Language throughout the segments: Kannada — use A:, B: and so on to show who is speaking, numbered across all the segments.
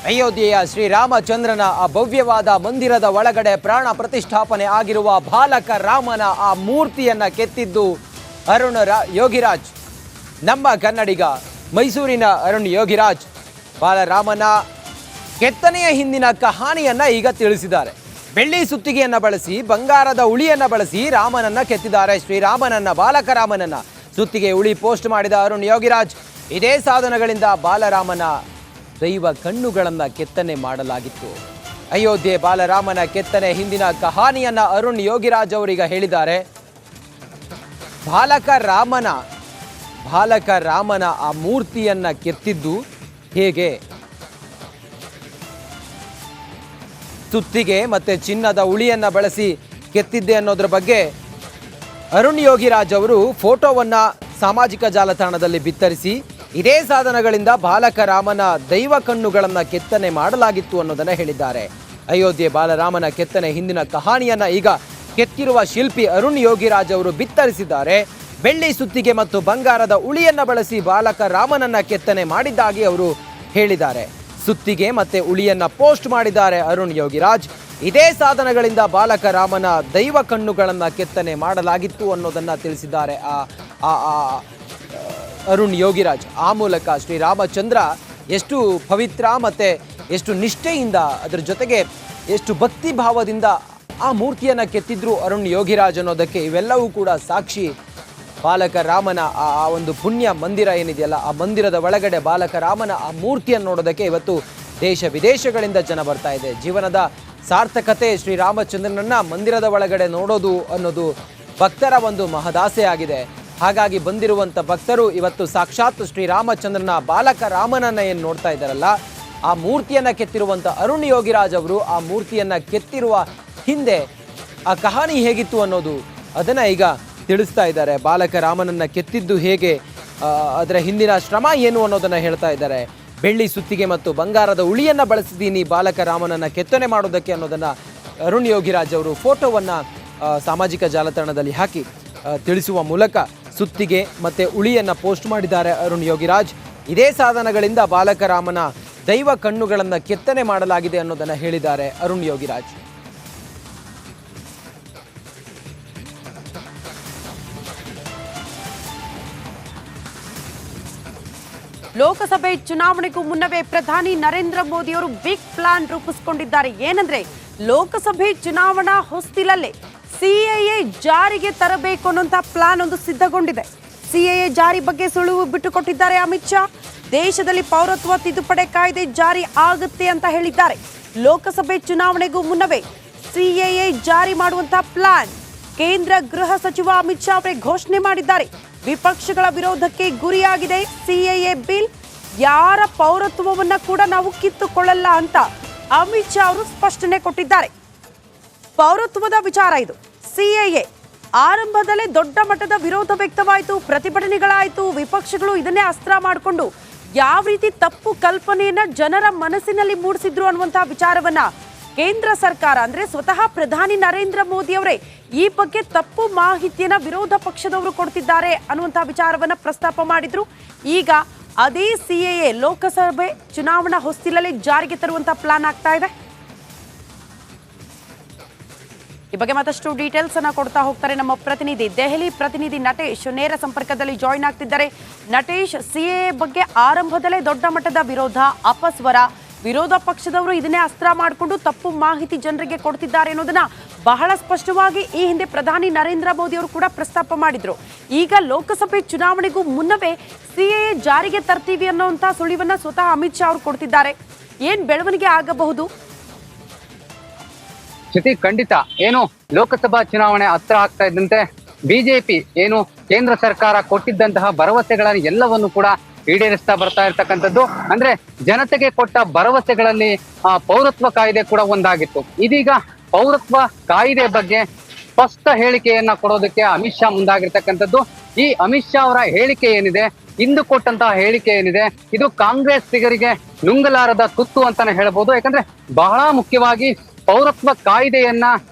A: ಅಯೋಧ್ಯೆಯ ಶ್ರೀರಾಮಚಂದ್ರನ ಆ ಭವ್ಯವಾದ ಮಂದಿರದ ಒಳಗಡೆ ಪ್ರಾಣ ಪ್ರತಿಷ್ಠಾಪನೆ ಆಗಿರುವ ಬಾಲಕ ರಾಮನ ಆ ಮೂರ್ತಿಯನ್ನ ಕೆತ್ತಿದ್ದು ಯೋಗಿರಾಜ್. ನಮ್ಮ ಕನ್ನಡಿಗ ಮೈಸೂರಿನ ಅರುಣ್ ಯೋಗಿರಾಜ್ ಬಾಲರಾಮನ ಕೆತ್ತನೆಯ ಹಿಂದಿನ ಕಹಾನಿಯನ್ನ ಈಗ ತಿಳಿಸಿದ್ದಾರೆ. ಬೆಳ್ಳಿ ಸುತ್ತಿಗೆಯನ್ನ ಬಳಸಿ ಬಂಗಾರದ ಉಳಿಯನ್ನ ಬಳಸಿ ರಾಮನನ್ನ ಕೆತ್ತಿದ್ದಾರೆ. ಶ್ರೀರಾಮನನ್ನ ಬಾಲಕ ರಾಮನನ್ನ ಸುತ್ತಿಗೆ ಉಳಿ ಪೋಸ್ಟ್ ಮಾಡಿದ ಅರುಣ್ ಯೋಗಿರಾಜ್, ಇದೇ ಸಾಧನಗಳಿಂದ ಬಾಲರಾಮನ ದೈವ ಕಣ್ಣುಗಳನ್ನು ಕೆತ್ತನೆ ಮಾಡಲಾಗಿತ್ತು. ಅಯೋಧ್ಯೆ ಬಾಲರಾಮನ ಕೆತ್ತನೆ ಹಿಂದಿನ ಕಹಾನಿಯನ್ನ ಅರುಣ್ ಯೋಗಿರಾಜ್ ಅವರೀಗ ಹೇಳಿದ್ದಾರೆ. ಬಾಲಕ ರಾಮನ ಆ ಮೂರ್ತಿಯನ್ನ ಕೆತ್ತಿದ್ದು ಹೇಗೆ, ಸುತ್ತಿಗೆ ಮತ್ತೆ ಚಿನ್ನದ ಉಳಿಯನ್ನ ಬಳಸಿ ಕೆತ್ತಿದ್ದೆ ಅನ್ನೋದ್ರ ಬಗ್ಗೆ ಅರುಣ್ ಯೋಗಿರಾಜ್ ಅವರು ಫೋಟೋವನ್ನ ಸಾಮಾಜಿಕ ಜಾಲತಾಣದಲ್ಲಿ ಬಿತ್ತರಿಸಿ, ಇದೇ ಸಾಧನಗಳಿಂದ ಬಾಲಕ ರಾಮನ ದೈವ ಕಣ್ಣುಗಳನ್ನು ಕೆತ್ತನೆ ಮಾಡಲಾಗಿತ್ತು ಅನ್ನೋದನ್ನ ಹೇಳಿದ್ದಾರೆ. ಅಯೋಧ್ಯೆ ಬಾಲರಾಮನ ಕೆತ್ತನೆ ಹಿಂದಿನ ಕಹಾನಿಯನ್ನ ಈಗ ಕೆತ್ತಿರುವ ಶಿಲ್ಪಿ ಅರುಣ್ ಯೋಗಿರಾಜ್ ಅವರು ಬಿತ್ತರಿಸಿದ್ದಾರೆ. ಬೆಳ್ಳಿ ಸುತ್ತಿಗೆ ಮತ್ತು ಬಂಗಾರದ ಉಳಿಯನ್ನ ಬಳಸಿ ಬಾಲಕ ರಾಮನನ್ನ ಕೆತ್ತನೆ ಮಾಡಿದ್ದಾಗಿ ಅವರು ಹೇಳಿದ್ದಾರೆ. ಸುತ್ತಿಗೆ ಮತ್ತೆ ಉಳಿಯನ್ನ ಪೋಸ್ಟ್ ಮಾಡಿದ್ದಾರೆ ಅರುಣ್ ಯೋಗಿರಾಜ್. ಇದೇ ಸಾಧನಗಳಿಂದ ಬಾಲಕ ರಾಮನ ದೈವ ಕಣ್ಣುಗಳನ್ನು ಕೆತ್ತನೆ ಮಾಡಲಾಗಿತ್ತು ಅನ್ನೋದನ್ನ ತಿಳಿಸಿದ್ದಾರೆ ಅರುಣ್ ಯೋಗಿರಾಜ್. ಆ ಮೂಲಕ ಶ್ರೀರಾಮಚಂದ್ರ ಎಷ್ಟು ಪವಿತ್ರ ಮತ್ತೆ ಎಷ್ಟು ನಿಷ್ಠೆಯಿಂದ, ಅದರ ಜೊತೆಗೆ ಎಷ್ಟು ಭಕ್ತಿ ಭಾವದಿಂದ ಆ ಮೂರ್ತಿಯನ್ನು ಕೆತ್ತಿದ್ರು ಅರುಣ್ ಯೋಗಿರಾಜ್ ಅನ್ನೋದಕ್ಕೆ ಇವೆಲ್ಲವೂ ಕೂಡ ಸಾಕ್ಷಿ. ಬಾಲಕ ರಾಮನ ಆ ಒಂದು ಪುಣ್ಯ ಮಂದಿರ ಏನಿದೆಯಲ್ಲ, ಆ ಮಂದಿರದ ಒಳಗಡೆ ಬಾಲಕ ರಾಮನ ಆ ಮೂರ್ತಿಯನ್ನು ನೋಡೋದಕ್ಕೆ ಇವತ್ತು ದೇಶ ವಿದೇಶಗಳಿಂದ ಜನ ಬರ್ತಾ ಇದೆ. ಜೀವನದ ಸಾರ್ಥಕತೆ ಶ್ರೀರಾಮಚಂದ್ರನನ್ನ ಮಂದಿರದ ಒಳಗಡೆ ನೋಡೋದು ಅನ್ನೋದು ಭಕ್ತರ ಒಂದು ಮಹದಾಸೆ ಆಗಿದೆ. ಹಾಗಾಗಿ ಬಂದಿರುವಂಥ ಭಕ್ತರು ಇವತ್ತು ಸಾಕ್ಷಾತ್ ಶ್ರೀರಾಮಚಂದ್ರನ ಬಾಲಕ ರಾಮನನ್ನ ಏನು ನೋಡ್ತಾ ಇದ್ದಾರಲ್ಲ, ಆ ಮೂರ್ತಿಯನ್ನು ಕೆತ್ತಿರುವಂಥ ಅರುಣ್ ಯೋಗಿರಾಜ್ ಅವರು ಆ ಮೂರ್ತಿಯನ್ನು ಕೆತ್ತಿರುವ ಹಿಂದೆ ಆ ಕಹಾನಿ ಹೇಗಿತ್ತು ಅನ್ನೋದು ಅದನ್ನು ಈಗ ತಿಳಿಸ್ತಾ ಇದ್ದಾರೆ. ಬಾಲಕ ರಾಮನನ್ನ ಕೆತ್ತಿದ್ದು ಹೇಗೆ, ಅದರ ಹಿಂದಿನ ಶ್ರಮ ಏನು ಅನ್ನೋದನ್ನು ಹೇಳ್ತಾ ಇದ್ದಾರೆ. ಬೆಳ್ಳಿ ಸುತ್ತಿಗೆ ಮತ್ತು ಬಂಗಾರದ ಉಳಿಯನ್ನು ಬಳಸಿದ್ದೀನಿ ಬಾಲಕ ರಾಮನನ್ನ ಕೆತ್ತನೆ ಮಾಡೋದಕ್ಕೆ ಅನ್ನೋದನ್ನು ಅರುಣ್ ಯೋಗಿರಾಜ್ ಅವರು ಫೋಟೋವನ್ನು ಸಾಮಾಜಿಕ ಜಾಲತಾಣದಲ್ಲಿ ಹಾಕಿ ತಿಳಿಸುವ ಮೂಲಕ ಸುತ್ತಿಗೆ ಮತ್ತು ಉಳಿಯನ್ನು ಪೋಸ್ಟ್ ಮಾಡಿದ್ದಾರೆ ಅರುಣ್ ಯೋಗಿರಾಜ್. ಇದೇ ಸಾಧನಗಳಿಂದ ಬಾಲಕ ರಾಮನ ದೈವ ಕಣ್ಣುಗಳನ್ನು ಕೆತ್ತನೆ ಮಾಡಲಾಗಿದೆ ಅನ್ನೋದನ್ನು ಹೇಳಿದ್ದಾರೆ ಅರುಣ್ ಯೋಗಿರಾಜ್.
B: ಲೋಕಸಭೆ ಚುನಾವಣೆಗೂ ಮುನ್ನವೇ ಪ್ರಧಾನಿ ನರೇಂದ್ರ ಮೋದಿ ಅವರು ಬಿಗ್ ಪ್ಲಾನ್ ರೂಪಿಸಿಕೊಂಡಿದ್ದಾರೆ. ಏನಂದ್ರೆ ಲೋಕಸಭೆ ಚುನಾವಣಾ ಹೊಸ್ತಿಲಲ್ಲೇ ಸಿಎಎ ಜಾರಿಗೆ ತರಬೇಕು ಅನ್ನೋಂಥ ಪ್ಲಾನ್ ಒಂದು ಸಿದ್ಧಗೊಂಡಿದೆ. ಸಿಎಎ ಜಾರಿ ಬಗ್ಗೆ ಸುಳಿವು ಬಿಟ್ಟುಕೊಟ್ಟಿದ್ದಾರೆ ಅಮಿತ್ ಶಾ. ದೇಶದಲ್ಲಿ ಪೌರತ್ವ ತಿದ್ದುಪಡಿ ಕಾಯ್ದೆ ಜಾರಿ ಆಗುತ್ತೆ ಅಂತ ಹೇಳಿದ್ದಾರೆ. ಲೋಕಸಭೆ ಚುನಾವಣೆಗೂ ಮುನ್ನವೇ ಸಿಎಎ ಜಾರಿ ಮಾಡುವಂತ ಪ್ಲಾನ್ ಕೇಂದ್ರ ಗೃಹ ಸಚಿವ ಅಮಿತ್ ಶಾ ಅವರೇ ಘೋಷಣೆ ಮಾಡಿದ್ದಾರೆ. ವಿಪಕ್ಷಗಳ ವಿರೋಧಕ್ಕೆ ಗುರಿಯಾಗಿದೆ ಸಿಎಎ ಬಿಲ್. ಯಾರ ಪೌರತ್ವವನ್ನ ಕೂಡ ನಾವು ಕಿತ್ತುಕೊಳ್ಳಲ್ಲ ಅಂತ ಅಮಿತ್ ಶಾ ಅವರು ಸ್ಪಷ್ಟನೆ ಕೊಟ್ಟಿದ್ದಾರೆ. ಪೌರತ್ವದ ವಿಚಾರ ಇದು. ಸಿಎಎ ಆರಂಭದಲ್ಲೇ ದೊಡ್ಡ ಮಟ್ಟದ ವಿರೋಧ ವ್ಯಕ್ತವಾಯಿತು, ಪ್ರತಿಭಟನೆಗಳಾಯಿತು. ವಿಪಕ್ಷಗಳು ಇದನ್ನೇ ಅಸ್ತ್ರ ಮಾಡಿಕೊಂಡು ಯಾವ ರೀತಿ ತಪ್ಪು ಕಲ್ಪನೆಯನ್ನ ಜನರ ಮನಸ್ಸಿನಲ್ಲಿ ಮೂಡಿಸಿದ್ರು ಅನ್ನುವಂತಹ ವಿಚಾರವನ್ನ ಕೇಂದ್ರ ಸರ್ಕಾರ ಅಂದ್ರೆ ಸ್ವತಃ ಪ್ರಧಾನಿ ನರೇಂದ್ರ ಮೋದಿ ಅವರೇ ಈ ಬಗ್ಗೆ ತಪ್ಪು ಮಾಹಿತಿಯನ್ನ ವಿರೋಧ ಪಕ್ಷದವರು ಕೊಡ್ತಿದ್ದಾರೆ ಅನ್ನುವಂತಹ ವಿಚಾರವನ್ನ ಪ್ರಸ್ತಾಪ ಮಾಡಿದ್ರು. ಈಗ ಅದೇ ಸಿಎಎ ಲೋಕಸಭೆ ಚುನಾವಣಾ ಹೊಸ್ತಿಲಲ್ಲಿ ಜಾರಿಗೆ ತರುವಂತಹ ಪ್ಲಾನ್ ಆಗ್ತಾ ಇದೆ. ಈ ಬಗ್ಗೆ ಮತ್ತಷ್ಟು ಡೀಟೇಲ್ಸ್ ಅನ್ನ ಕೊಡ್ತಾ ಹೋಗ್ತಾರೆ ನಮ್ಮ ಪ್ರತಿನಿಧಿ, ದೆಹಲಿ ಪ್ರತಿನಿಧಿ ನಟೇಶ್ ನೇರ ಸಂಪರ್ಕದಲ್ಲಿ ಜಾಯಿನ್ ಆಗ್ತಿದ್ದಾರೆ. ನಟೇಶ್, ಸಿಎಎ ಬಗ್ಗೆ ಆರಂಭದಲ್ಲೇ ದೊಡ್ಡ ಮಟ್ಟದ ವಿರೋಧ, ಅಪಸ್ವರ, ವಿರೋಧ ಪಕ್ಷದವರು ಇದನ್ನೇ ಅಸ್ತ್ರ ಮಾಡಿಕೊಂಡು ತಪ್ಪು ಮಾಹಿತಿ ಜನರಿಗೆ ಕೊಡ್ತಿದ್ದಾರೆ ಅನ್ನೋದನ್ನ ಬಹಳ ಸ್ಪಷ್ಟವಾಗಿ ಈ ಹಿಂದೆ ಪ್ರಧಾನಿ ನರೇಂದ್ರ ಮೋದಿ ಅವರು ಕೂಡ ಪ್ರಸ್ತಾಪ ಮಾಡಿದ್ರು. ಈಗ ಲೋಕಸಭೆ ಚುನಾವಣೆಗೂ ಮುನ್ನವೇ ಸಿಎಎ ಜಾರಿಗೆ ತರ್ತೀವಿ ಅನ್ನೋಂಥ ಸುಳಿವನ್ನ ಸ್ವತಃ ಅಮಿತ್ ಶಾ ಅವರು ಕೊಡ್ತಿದ್ದಾರೆ. ಏನ್ ಬೆಳವಣಿಗೆ ಆಗಬಹುದು?
C: ಶ್ರುತಿ, ಖಂಡಿತ ಏನು ಲೋಕಸಭಾ ಚುನಾವಣೆ ಹತ್ರ ಆಗ್ತಾ ಇದ್ದಂತೆ ಬಿಜೆಪಿ ಏನು ಕೇಂದ್ರ ಸರ್ಕಾರ ಕೊಟ್ಟಿದ್ದಂತಹ ಭರವಸೆಗಳನ್ನು ಎಲ್ಲವನ್ನು ಕೂಡ ಈಡೇರಿಸ್ತಾ ಬರ್ತಾ ಇರ್ತಕ್ಕಂಥದ್ದು. ಅಂದ್ರೆ ಜನತೆಗೆ ಕೊಟ್ಟ ಭರವಸೆಗಳಲ್ಲಿ ಪೌರತ್ವ ಕಾಯ್ದೆ ಕೂಡ ಒಂದಾಗಿತ್ತು. ಇದೀಗ ಪೌರತ್ವ ಕಾಯ್ದೆ ಬಗ್ಗೆ ಸ್ಪಷ್ಟ ಹೇಳಿಕೆಯನ್ನ ಕೊಡೋದಕ್ಕೆ ಅಮಿತ್ ಶಾ ಮುಂದಾಗಿರ್ತಕ್ಕಂಥದ್ದು. ಈ ಅಮಿತ್ ಶಾ ಅವರ ಹೇಳಿಕೆ ಏನಿದೆ, ಇಂದು ಕೊಟ್ಟಂತಹ ಹೇಳಿಕೆ ಏನಿದೆ, ಇದು ಕಾಂಗ್ರೆಸ್ಸಿಗರಿಗೆ ನುಂಗಲಾರದ ತುತ್ತು ಅಂತಾನೆ ಹೇಳ್ಬೋದು. ಯಾಕಂದ್ರೆ ಬಹಳ ಮುಖ್ಯವಾಗಿ ಪೌರತ್ವ ಕಾಯ್ದೆಯನ್ನ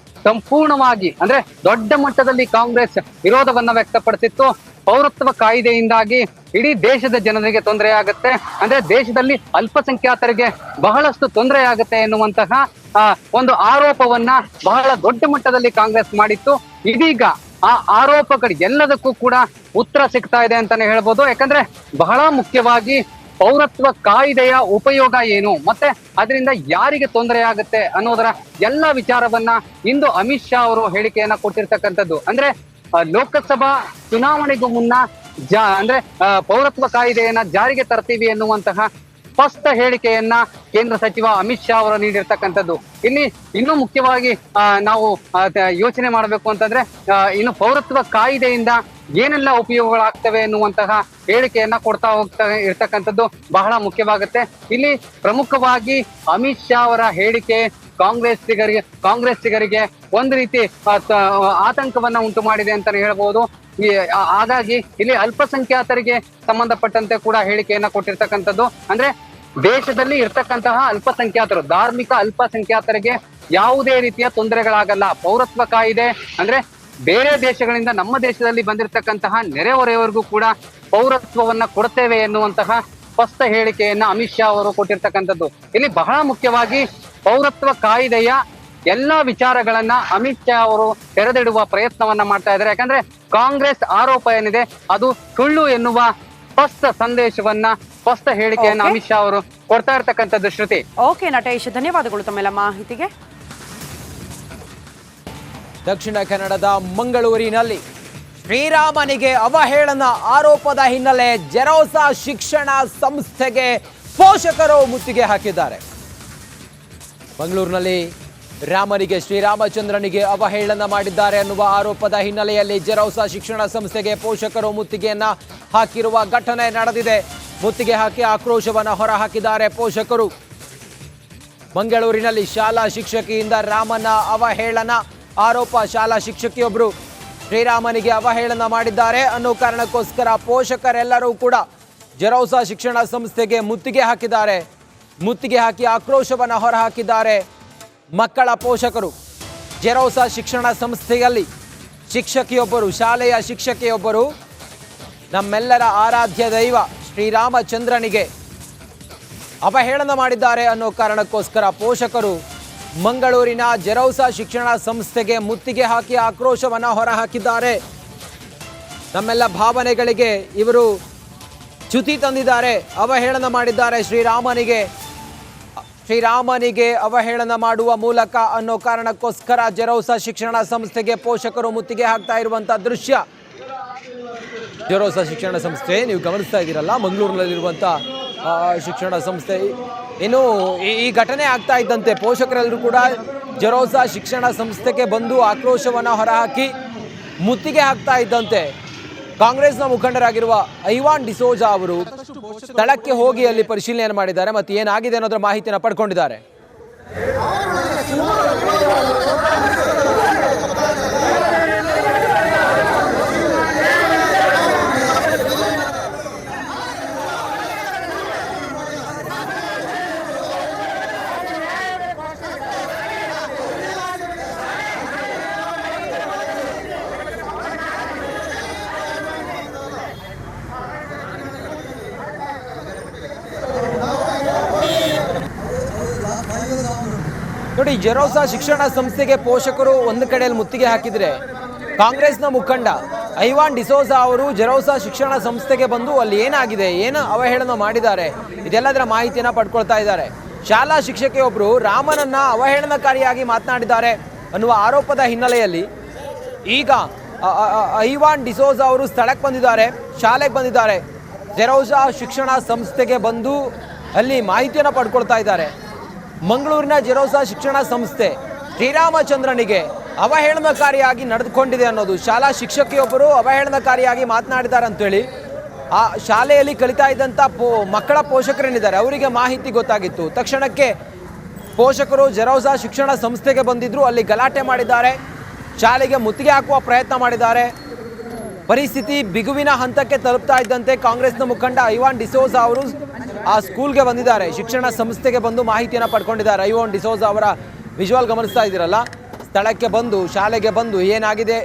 C: ಸಂಪೂರ್ಣವಾಗಿ ಅಂದ್ರೆ ದೊಡ್ಡ ಮಟ್ಟದಲ್ಲಿ ಕಾಂಗ್ರೆಸ್ ವಿರೋಧವನ್ನ ವ್ಯಕ್ತಪಡಿಸಿತ್ತು. ಪೌರತ್ವ ಕಾಯ್ದೆಯಿಂದಾಗಿ ಇಡೀ ದೇಶದ ಜನರಿಗೆ ತೊಂದರೆ ಆಗುತ್ತೆ, ಅಂದ್ರೆ ದೇಶದಲ್ಲಿ ಅಲ್ಪಸಂಖ್ಯಾತರಿಗೆ ಬಹಳಷ್ಟು ತೊಂದರೆ ಆಗುತ್ತೆ ಎನ್ನುವಂತಹ ಒಂದು ಆರೋಪವನ್ನ ಬಹಳ ದೊಡ್ಡ ಮಟ್ಟದಲ್ಲಿ ಕಾಂಗ್ರೆಸ್ ಮಾಡಿತ್ತು. ಇದೀಗ ಆ ಆರೋಪಗಳು ಎಲ್ಲದಕ್ಕೂ ಕೂಡ ಉತ್ತರ ಸಿಗ್ತಾ ಇದೆ ಅಂತಾನೆ ಹೇಳ್ಬೋದು. ಯಾಕಂದ್ರೆ ಬಹಳ ಮುಖ್ಯವಾಗಿ ಪೌರತ್ವ ಕಾಯ್ದೆಯ ಉಪಯೋಗ ಏನು ಮತ್ತೆ ಅದರಿಂದ ಯಾರಿಗೆ ತೊಂದರೆ ಆಗುತ್ತೆ ಅನ್ನೋದರ ಎಲ್ಲ ವಿಚಾರವನ್ನ ಇಂದು ಅಮಿತ್ ಶಾ ಅವರು ಹೇಳಿಕೆಯನ್ನ ಕೊಟ್ಟಿರ್ತಕ್ಕಂಥದ್ದು. ಅಂದ್ರೆ ಲೋಕಸಭಾ ಚುನಾವಣೆಗೂ ಮುನ್ನ ಅಂದ್ರೆ ಪೌರತ್ವ ಕಾಯ್ದೆಯನ್ನ ಜಾರಿಗೆ ತರ್ತೀವಿ ಎನ್ನುವಂತಹ ಸ್ಪಷ್ಟ ಹೇಳಿಕೆಯನ್ನ ಕೇಂದ್ರ ಸಚಿವ ಅಮಿತ್ ಶಾ ಅವರು ನೀಡಿರ್ತಕ್ಕಂಥದ್ದು. ಇಲ್ಲಿ ಇನ್ನೂ ಮುಖ್ಯವಾಗಿ ನಾವು ಯೋಚನೆ ಮಾಡಬೇಕು ಅಂತಂದ್ರೆ ಇನ್ನು ಪೌರತ್ವ ಕಾಯ್ದೆಯಿಂದ ಏನೆಲ್ಲ ಉಪಯೋಗಗಳಾಗ್ತವೆ ಎನ್ನುವಂತಹ ಹೇಳಿಕೆಯನ್ನ ಕೊಡ್ತಾ ಹೋಗ್ತಾ ಇರ್ತಕ್ಕಂಥದ್ದು ಬಹಳ ಮುಖ್ಯವಾಗುತ್ತೆ. ಇಲ್ಲಿ ಪ್ರಮುಖವಾಗಿ ಅಮಿತ್ ಶಾ ಅವರ ಹೇಳಿಕೆ ಕಾಂಗ್ರೆಸ್ಸಿಗರಿಗೆ ಒಂದು ರೀತಿ ಆತಂಕವನ್ನ ಉಂಟು ಮಾಡಿದೆ ಅಂತಾನೆ ಹೇಳ್ಬೋದು. ಹಾಗಾಗಿ ಇಲ್ಲಿ ಅಲ್ಪಸಂಖ್ಯಾತರಿಗೆ ಸಂಬಂಧಪಟ್ಟಂತೆ ಕೂಡ ಹೇಳಿಕೆಯನ್ನ ಕೊಟ್ಟಿರ್ತಕ್ಕಂಥದ್ದು. ಅಂದ್ರೆ ದೇಶದಲ್ಲಿ ಇರ್ತಕ್ಕಂತಹ ಅಲ್ಪಸಂಖ್ಯಾತರು, ಧಾರ್ಮಿಕ ಅಲ್ಪಸಂಖ್ಯಾತರಿಗೆ ಯಾವುದೇ ರೀತಿಯ ತೊಂದರೆಗಳಾಗಲ್ಲ. ಪೌರತ್ವ ಕಾಯ್ದೆ ಅಂದ್ರೆ ಬೇರೆ ದೇಶಗಳಿಂದ ನಮ್ಮ ದೇಶದಲ್ಲಿ ಬಂದಿರತಕ್ಕಂತಹ ನೆರೆಹೊರೆಯವರಿಗೂ ಕೂಡ ಪೌರತ್ವವನ್ನ ಕೊಡ್ತೇವೆ ಎನ್ನುವಂತಹ ಸ್ಪಷ್ಟ ಹೇಳಿಕೆಯನ್ನ ಅಮಿತ್ ಶಾ ಅವರು ಕೊಟ್ಟಿರ್ತಕ್ಕಂಥದ್ದು. ಇಲ್ಲಿ ಬಹಳ ಮುಖ್ಯವಾಗಿ ಪೌರತ್ವ ಕಾಯ್ದೆಯ ಎಲ್ಲಾ ವಿಚಾರಗಳನ್ನ ಅಮಿತ್ ಶಾ ಅವರು ತೆರೆದಿಡುವ ಪ್ರಯತ್ನವನ್ನ ಮಾಡ್ತಾ ಇದ್ದಾರೆ. ಯಾಕಂದ್ರೆ ಕಾಂಗ್ರೆಸ್ ಆರೋಪ ಏನಿದೆ ಅದು ಸುಳ್ಳು ಎನ್ನುವ ಸ್ಪಷ್ಟ ಸಂದೇಶವನ್ನ, ಸ್ಪಷ್ಟ ಹೇಳಿಕೆಯನ್ನ ಅಮಿತ್ ಶಾ ಅವರು ಕೊಡ್ತಾ ಇರ್ತಕ್ಕಂಥದ್ದು. ಶ್ರುತಿ.
B: ಓಕೆ ನಟೇಶ್, ಧನ್ಯವಾದಗಳು ತಮ್ಮೆಲ್ಲ ಮಾಹಿತಿಗೆ.
A: ದಕ್ಷಿಣ ಕನ್ನಡದ ಮಂಗಳೂರಿನಲ್ಲಿ ಶ್ರೀರಾಮನಿಗೆ ಅವಹೇಳನ ಆರೋಪದ ಹಿನ್ನೆಲೆ ಜೆರೋಸಾ ಶಿಕ್ಷಣ ಸಂಸ್ಥೆಗೆ ಪೋಷಕರು ಮುತ್ತಿಗೆ ಹಾಕಿದ್ದಾರೆ. ಮಂಗಳೂರಿನಲ್ಲಿ ರಾಮನಿಗೆ ಶ್ರೀರಾಮಚಂದ್ರನಿಗೆ ಅವಹೇಳನ ಮಾಡಿದ್ದಾರೆ ಅನ್ನುವ ಆರೋಪದ ಹಿನ್ನೆಲೆಯಲ್ಲಿ ಜೆರೋಸಾ ಶಿಕ್ಷಣ ಸಂಸ್ಥೆಗೆ ಪೋಷಕರು ಮುತ್ತಿಗೆಯನ್ನ ಹಾಕಿರುವ ಘಟನೆ ನಡೆದಿದೆ. ಮುತ್ತಿಗೆ ಹಾಕಿ ಆಕ್ರೋಶವನ್ನು ಹೊರಹಾಕಿದ್ದಾರೆ ಪೋಷಕರು. ಮಂಗಳೂರಿನಲ್ಲಿ ಶಾಲಾ ಶಿಕ್ಷಕಿಯಿಂದ ರಾಮನ ಅವಹೇಳನ ಆರೋಪ. ಶಾಲಾ ಶಿಕ್ಷಕಿಯೊಬ್ಬರು ಶ್ರೀರಾಮನಿಗೆ ಅವಹೇಳನ ಮಾಡಿದ್ದಾರೆ ಅನ್ನೋ ಕಾರಣಕ್ಕೋಸ್ಕರ ಪೋಷಕರೆಲ್ಲರೂ ಕೂಡ ಜೆರೋಸಾ ಶಿಕ್ಷಣ ಸಂಸ್ಥೆಗೆ ಮುತ್ತಿಗೆ ಹಾಕಿದ್ದಾರೆ. ಮುತ್ತಿಗೆ ಹಾಕಿ ಆಕ್ರೋಶವನ್ನು ಹೊರಹಾಕಿದ್ದಾರೆ ಮಕ್ಕಳ ಪೋಷಕರು. ಜೆರೋಸಾ ಶಿಕ್ಷಣ ಸಂಸ್ಥೆಯಲ್ಲಿ ಶಿಕ್ಷಕಿಯೊಬ್ಬರು, ಶಾಲೆಯ ಶಿಕ್ಷಕಿಯೊಬ್ಬರು ನಮ್ಮೆಲ್ಲರ ಆರಾಧ್ಯ ದೈವ ಶ್ರೀರಾಮಚಂದ್ರನಿಗೆ ಅವಹೇಳನ ಮಾಡಿದ್ದಾರೆ ಅನ್ನೋ ಕಾರಣಕ್ಕೋಸ್ಕರ ಪೋಷಕರು ಮಂಗಳೂರಿನ ಜೆರೋಸಾ ಶಿಕ್ಷಣ ಸಂಸ್ಥೆಗೆ ಮುತ್ತಿಗೆ ಹಾಕಿ ಆಕ್ರೋಶವನ್ನು ಹೊರಹಾಕಿದ್ದಾರೆ. ನಮ್ಮೆಲ್ಲ ಭಾವನೆಗಳಿಗೆ ಇವರು ಚ್ಯುತಿ ತಂದಿದ್ದಾರೆ, ಅವಹೇಳನ ಮಾಡಿದ್ದಾರೆ ಶ್ರೀರಾಮನಿಗೆ ಅವಹೇಳನ ಮಾಡುವ ಮೂಲಕ ಅನ್ನೋ ಕಾರಣಕ್ಕೋಸ್ಕರ ಜೆರೋಸಾ ಶಿಕ್ಷಣ ಸಂಸ್ಥೆಗೆ ಪೋಷಕರು ಮುತ್ತಿಗೆ ಹಾಕ್ತಾ ಇರುವಂಥ ದೃಶ್ಯ. ಜೆರೋಸಾ ಶಿಕ್ಷಣ ಸಂಸ್ಥೆ ನೀವು ಗಮನಿಸ್ತಾ ಇದ್ದೀರಲ್ಲ, ಮಂಗಳೂರಿನಲ್ಲಿರುವಂಥ ಶಿಕ್ಷಣ ಸಂಸ್ಥೆ. ಇನ್ನು ಈ ಘಟನೆ ಆಗ್ತಾ ಇದ್ದಂತೆ ಪೋಷಕರೆಲ್ಲರೂ ಕೂಡ ಜೆರೋಸಾ ಶಿಕ್ಷಣ ಸಂಸ್ಥೆಗೆ ಬಂದು ಆಕ್ರೋಶವನ್ನು ಹೊರಹಾಕಿ ಮುತ್ತಿಗೆ ಹಾಕ್ತಾ ಇದ್ದಂತೆ ಕಾಂಗ್ರೆಸ್ನ ಮುಖಂಡರಾಗಿರುವ ಐವಾನ್ ಡಿಸೋಜಾ ಅವರು ಸ್ಥಳಕ್ಕೆ ಹೋಗಿ ಅಲ್ಲಿ ಪರಿಶೀಲನೆ ಮಾಡಿದ್ದಾರೆ ಮತ್ತು ಏನಾಗಿದೆ ಅನ್ನೋದರ ಮಾಹಿತಿಯನ್ನು ಪಡ್ಕೊಂಡಿದ್ದಾರೆ. ನೋಡಿ, ಜೆರೋಸಾ ಶಿಕ್ಷಣ ಸಂಸ್ಥೆಗೆ ಪೋಷಕರು ಒಂದು ಕಡೆಯಲ್ಲಿ ಮುತ್ತಿಗೆ ಹಾಕಿದರೆ ಕಾಂಗ್ರೆಸ್ನ ಮುಖಂಡ ಐವಾನ್ ಡಿಸೋಜಾ ಅವರು ಜೆರೋಸಾ ಶಿಕ್ಷಣ ಸಂಸ್ಥೆಗೆ ಬಂದು ಅಲ್ಲಿ ಏನಾಗಿದೆ, ಏನು ಅವಹೇಳನ ಮಾಡಿದ್ದಾರೆ, ಇದೆಲ್ಲದರ ಮಾಹಿತಿಯನ್ನು ಪಡ್ಕೊಳ್ತಾ ಇದ್ದಾರೆ. ಶಾಲಾ ಶಿಕ್ಷಕಿಯೊಬ್ಬರು ರಾಮನನ್ನ ಅವಹೇಳನಕಾರಿಯಾಗಿ ಮಾತನಾಡಿದ್ದಾರೆ ಅನ್ನುವ ಆರೋಪದ ಹಿನ್ನೆಲೆಯಲ್ಲಿ ಈಗ ಐವಾನ್ ಡಿಸೋಜಾ ಅವರು ಸ್ಥಳಕ್ಕೆ ಬಂದಿದ್ದಾರೆ, ಶಾಲೆಗೆ ಬಂದಿದ್ದಾರೆ. ಜೆರೋಸಾ ಶಿಕ್ಷಣ ಸಂಸ್ಥೆಗೆ ಬಂದು ಅಲ್ಲಿ ಮಾಹಿತಿಯನ್ನು ಪಡ್ಕೊಳ್ತಾ ಇದ್ದಾರೆ. ಮಂಗಳೂರಿನ ಜೆರೋಸಾ ಶಿಕ್ಷಣ ಸಂಸ್ಥೆ ಶ್ರೀರಾಮಚಂದ್ರನಿಗೆ ಅವಹೇಳನಕಾರಿಯಾಗಿ ನಡೆದುಕೊಂಡಿದೆ ಅನ್ನೋದು, ಶಾಲಾ ಶಿಕ್ಷಕಿಯೊಬ್ಬರು ಅವಹೇಳನಕಾರಿಯಾಗಿ ಮಾತನಾಡಿದ್ದಾರೆ ಅಂತೇಳಿ ಆ ಶಾಲೆಯಲ್ಲಿ ಕಲಿತಾ ಇದ್ದಂಥ ಮಕ್ಕಳ ಪೋಷಕರೇನಿದ್ದಾರೆ ಅವರಿಗೆ ಮಾಹಿತಿ ಗೊತ್ತಾಗಿತ್ತು. ತಕ್ಷಣಕ್ಕೆ ಪೋಷಕರು ಜೆರೋಸಾ ಶಿಕ್ಷಣ ಸಂಸ್ಥೆಗೆ ಬಂದಿದ್ರು, ಅಲ್ಲಿ ಗಲಾಟೆ ಮಾಡಿದ್ದಾರೆ, ಶಾಲೆಗೆ ಮುತ್ತಿಗೆ ಹಾಕುವ ಪ್ರಯತ್ನ ಮಾಡಿದ್ದಾರೆ. ಪರಿಸ್ಥಿತಿ ಬಿಗುವಿನ ಹಂತಕ್ಕೆ ತಲುಪ್ತಾ ಇದ್ದಂತೆ ಕಾಂಗ್ರೆಸ್ನ ಮುಖಂಡ ಐವಾನ್ ಡಿಸೋಜಾ ಅವರು ಆ ಸ್ಕೂಲ್ಗೆ ಬಂದಿದ್ದಾರೆ, ಶಿಕ್ಷಣ ಸಂಸ್ಥೆಗೆ ಬಂದು ಮಾಹಿತಿಯನ್ನು ಪಡ್ಕೊಂಡಿದ್ದಾರೆ. ಐವಾನ್ ಡಿಸೋಜಾ ಅವರ ವಿಜುವಲ್ ಗಮನಿಸ್ತಾ ಇದ್ದೀರಲ್ಲ, ಸ್ಥಳಕ್ಕೆ ಬಂದು ಶಾಲೆಗೆ ಬಂದು ಏನಾಗಿದೆ